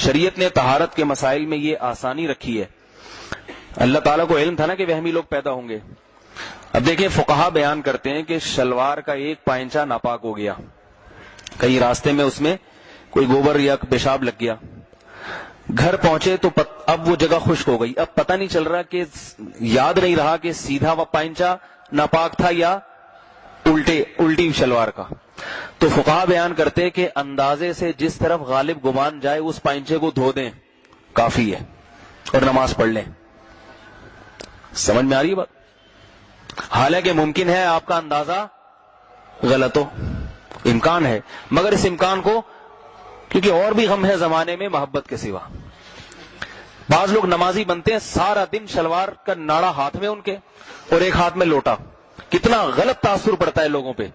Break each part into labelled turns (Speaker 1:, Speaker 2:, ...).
Speaker 1: شریعت نے طہارت کے مسائل میں یہ آسانی رکھی ہے. اللہ تعالیٰ کو علم تھا نا کہ وہمی لوگ پیدا ہوں گے. اب دیکھیں فقہا بیان کرتے ہیں کہ شلوار کا ایک پائنچہ ناپاک ہو گیا, کہیں راستے میں اس میں کوئی گوبر یا پیشاب لگ گیا, گھر پہنچے تو اب وہ جگہ خشک ہو گئی, اب پتہ نہیں چل رہا کہ یاد نہیں رہا کہ سیدھا وہ پائنچہ ناپاک تھا یا الٹی شلوار کا. تو فقہا بیان کرتے ہیں کہ اندازے سے جس طرف غالب گمان جائے اس پائنچے کو دھو دیں کافی ہے اور نماز پڑھ لیں. سمجھ میں آ رہی ہے بات؟ حالانکہ ممکن ہے آپ کا اندازہ غلط ہو, امکان ہے, مگر اس امکان کو, کیونکہ اور بھی غم ہے زمانے میں محبت کے سوا. بعض لوگ نمازی بنتے ہیں سارا دن شلوار کا ناڑا ہاتھ میں ان کے اور ایک ہاتھ میں لوٹا, کتنا غلط تاثر پڑتا ہے لوگوں پہ.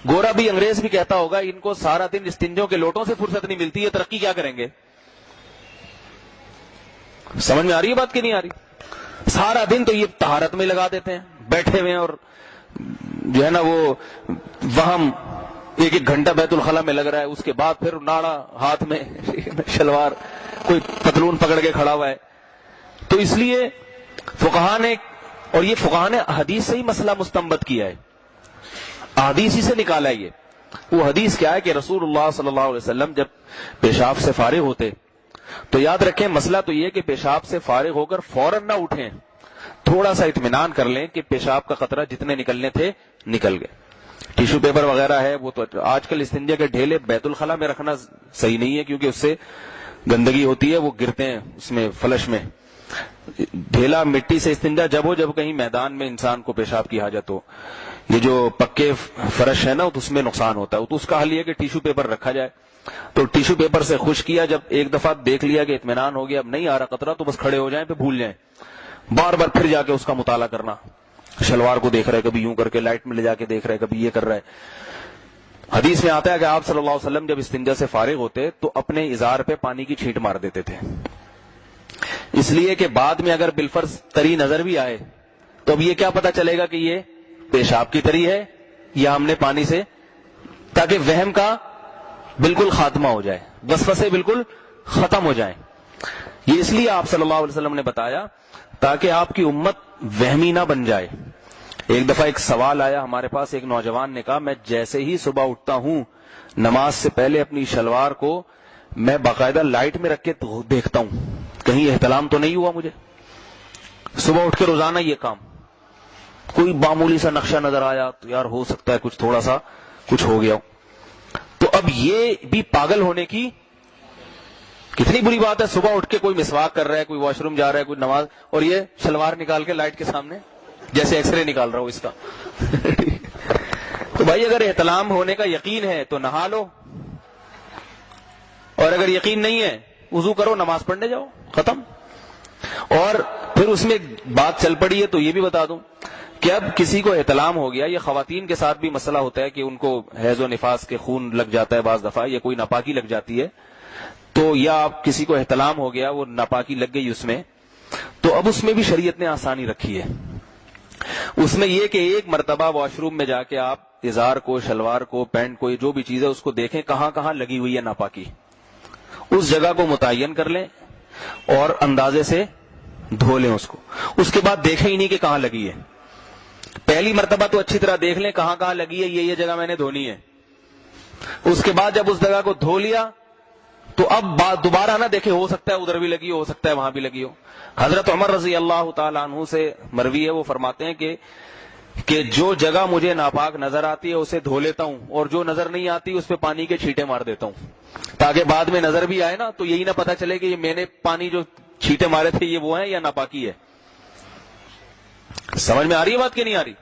Speaker 1: گورا بھی انگریز بھی کہتا ہوگا ان کو سارا دن استنجوں کے لوٹوں سے فرصت نہیں ملتی, یہ ترقی کیا کریں گے؟ سمجھ میں آ رہی ہے بات کہ نہیں آ رہی؟ سارا دن تو یہ طہارت میں لگا دیتے ہیں, بیٹھے ہوئے ہیں, اور جو ہے نا وہ وہم ایک ایک گھنٹہ بیت الخلا میں لگ رہا ہے, اس کے بعد پھر ناڑا ہاتھ میں شلوار, کوئی پتلون پکڑ کے کھڑا ہوا ہے. تو اس لیے فقہا نے, اور یہ فقہا نے حدیث سے ہی مسئلہ مستنبط کیا ہے, حدیث ہی سے نکالا ہے. یہ وہ حدیث کیا ہے کہ رسول اللہ صلی اللہ علیہ وسلم جب پیشاب سے فارغ ہوتے تو یاد رکھیں مسئلہ تو یہ کہ پیشاب سے فارغ ہو کر فوراً نہ اٹھیں, تھوڑا سا اطمینان کر لیں کہ پیشاب کا قطرہ جتنے نکلنے تھے نکل گئے. ٹیشو پیپر وغیرہ ہے وہ تو آج کل استنجا کے ڈھیلے بیت الخلا میں رکھنا صحیح نہیں ہے, کیونکہ اس سے گندگی ہوتی ہے, وہ گرتے ہیں اس میں فلش میں. ڈھیلا مٹی سے استنجا جب ہو جب کہیں میدان میں انسان کو پیشاب کی حاجت ہو. یہ جو پکے فرش ہے نا تو اس میں نقصان ہوتا ہے, تو اس کا حل یہ کہ ٹیشو پیپر رکھا جائے. تو ٹیشو پیپر سے خشک کیا, جب ایک دفعہ دیکھ لیا کہ اطمینان ہو گیا اب نہیں آ رہا قطرہ, تو بس کھڑے ہو جائیں, پہ بھول جائیں. بار بار پھر جا کے اس کا مطالعہ کرنا, شلوار کو دیکھ رہے کبھی یوں کر کے لائٹ میں لے جا کے دیکھ رہے کبھی یہ کر رہے. حدیث میں آتا ہے کہ آپ صلی اللہ علیہ وسلم جب استنجا سے فارغ ہوتے تو اپنے ازار پہ پانی کی چھینٹ مار دیتے تھے, اس لیے کہ بعد میں اگر بالفرض تری نظر بھی آئے تو اب یہ کیا پتا چلے گا کہ یہ پیشاب کی تری ہے یا ہم نے پانی سے, تاکہ وہم کا بالکل خاتمہ ہو جائے, وسوسے بالکل ختم ہو جائیں. یہ اس لیے آپ صلی اللہ علیہ وسلم نے بتایا تاکہ آپ کی امت وہمی نہ بن جائے. ایک دفعہ ایک سوال آیا ہمارے پاس, ایک نوجوان نے کہا میں جیسے ہی صبح اٹھتا ہوں نماز سے پہلے اپنی شلوار کو میں باقاعدہ لائٹ میں رکھ کے دیکھتا ہوں کہیں احتلام تو نہیں ہوا مجھے. صبح اٹھ کے روزانہ یہ کام, کوئی معمولی سا نقشہ نظر آیا تو یار ہو سکتا ہے کچھ تھوڑا سا کچھ ہو گیا. تو اب یہ بھی پاگل ہونے کی کتنی بری بات ہے, صبح اٹھ کے کوئی مسواک کر رہا ہے, کوئی واش روم جا رہا ہے, کوئی نماز, اور یہ شلوار نکال کے لائٹ کے سامنے جیسے ایکس رے نکال رہا ہو اس کا. تو بھائی اگر احتلام ہونے کا یقین ہے تو نہا لو, اور اگر یقین نہیں ہے وضو کرو, نماز پڑھنے جاؤ, ختم. اور پھر اس میں بات چل پڑی ہے تو یہ بھی بتا دوں کہ اب کسی کو احتلام ہو گیا, یہ خواتین کے ساتھ بھی مسئلہ ہوتا ہے کہ ان کو حیض و نفاس کے خون لگ جاتا ہے بعض دفعہ, یا کوئی ناپاکی لگ جاتی ہے, تو یا آپ کسی کو احتلام ہو گیا, وہ ناپاکی لگ گئی اس میں, تو اب اس میں بھی شریعت نے آسانی رکھی ہے. اس میں یہ کہ ایک مرتبہ واش روم میں جا کے آپ ازار کو, شلوار کو, پینٹ کو, جو بھی چیز ہے اس کو دیکھیں کہاں کہاں لگی ہوئی ہے ناپاکی, اس جگہ کو متعین کر لیں اور اندازے سے دھو لیں اس کو. اس کے بعد دیکھیں ہی نہیں کہ کہاں لگی ہے. پہلی مرتبہ تو اچھی طرح دیکھ لیں کہاں کہاں لگی ہے, یہ جگہ میں نے دھونی ہے. اس کے بعد جب اس جگہ کو دھو لیا تو اب بات دوبارہ نہ دیکھیں, ہو سکتا ہے ادھر بھی لگی ہو سکتا ہے وہاں بھی لگی ہو. حضرت عمر رضی اللہ تعالی عنہ سے مروی ہے, وہ فرماتے ہیں کہ جو جگہ مجھے ناپاک نظر آتی ہے اسے دھو لیتا ہوں, اور جو نظر نہیں آتی اس پہ پانی کے چھینٹے مار دیتا ہوں, تاکہ بعد میں نظر بھی آئے نا تو یہی نہ پتا چلے کہ یہ میں نے پانی جو چھینٹے مارے تھے یہ وہ ہیں یا ناپاکی ہے. سمجھ میں آ رہی ہے بات کہ نہیں آ رہی؟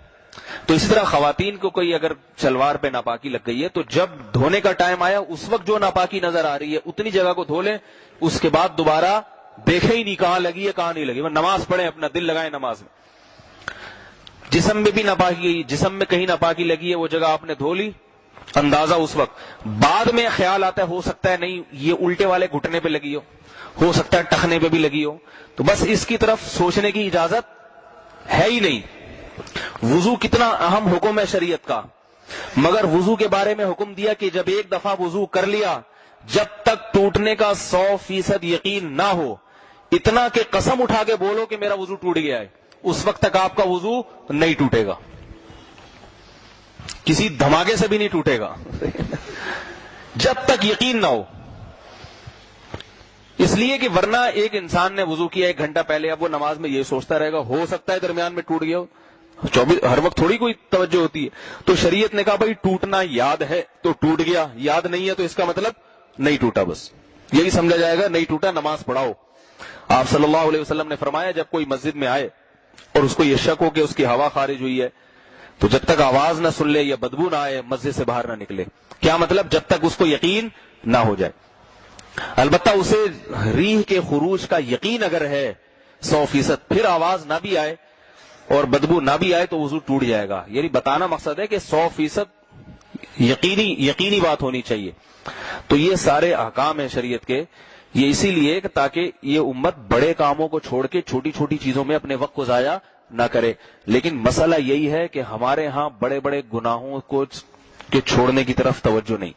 Speaker 1: تو اسی طرح خواتین کو کوئی اگر شلوار پہ ناپاکی لگ گئی ہے تو جب دھونے کا ٹائم آیا اس وقت جو ناپاکی نظر آ رہی ہے اتنی جگہ کو دھو لیں, اس کے بعد دوبارہ دیکھیں ہی نہیں کہاں لگی ہے کہاں نہیں لگی, نماز پڑھیں, اپنا دل لگائیں نماز میں. جسم میں بھی ناپاکی, جسم میں کہیں ناپاکی لگی ہے وہ جگہ آپ نے دھو لی, اندازہ اس وقت. بعد میں خیال آتا ہے ہو سکتا ہے نہیں یہ الٹے والے گھٹنے پہ لگی ہو سکتا ہے ٹخنے پہ بھی لگی ہو, تو بس اس کی طرف سوچنے کی اجازت ہے ہی نہیں. وضو کتنا اہم حکم ہے شریعت کا, مگر وضو کے بارے میں حکم دیا کہ جب ایک دفعہ وضو کر لیا جب تک ٹوٹنے کا 100% یقین نہ ہو، اتنا کہ قسم اٹھا کے بولو کہ میرا وضو ٹوٹ گیا ہے، اس وقت تک آپ کا وضو نہیں ٹوٹے گا، کسی دھماکے سے بھی نہیں ٹوٹے گا جب تک یقین نہ ہو۔ اس لیے کہ ورنہ ایک انسان نے وضو کیا 1 گھنٹہ پہلے، اب وہ نماز میں یہ سوچتا رہے گا ہو سکتا ہے درمیان میں ٹوٹ گیا ہو، 24 ہر وقت تھوڑی کوئی توجہ ہوتی ہے۔ تو شریعت نے کہا بھائی ٹوٹنا یاد ہے تو ٹوٹ گیا، یاد نہیں ہے تو اس کا مطلب نہیں ٹوٹا، بس یہی سمجھا جائے گا، نہیں ٹوٹا، نماز پڑھاؤ۔ آپ صلی اللہ علیہ وسلم نے فرمایا جب کوئی مسجد میں آئے اور اس کو یہ شک ہو کہ اس کی ہوا خارج ہوئی ہے، تو جب تک آواز نہ سن لے یا بدبو نہ آئے مسجد سے باہر نہ نکلے۔ کیا مطلب؟ جب تک اس کو یقین نہ ہو جائے۔ البتہ اسے ریح کے خروج کا یقین اگر ہے 100%، پھر آواز نہ بھی آئے اور بدبو نہ بھی آئے تو وضو ٹوٹ جائے گا۔ یعنی بتانا مقصد ہے کہ 100% یقینی بات ہونی چاہیے۔ تو یہ سارے احکام ہیں شریعت کے، یہ اسی لیے کہ تاکہ یہ امت بڑے کاموں کو چھوڑ کے چھوٹی چھوٹی چیزوں میں اپنے وقت کو ضائع نہ کرے۔ لیکن مسئلہ یہی ہے کہ ہمارے ہاں بڑے بڑے گناہوں کو کے چھوڑنے کی طرف توجہ نہیں۔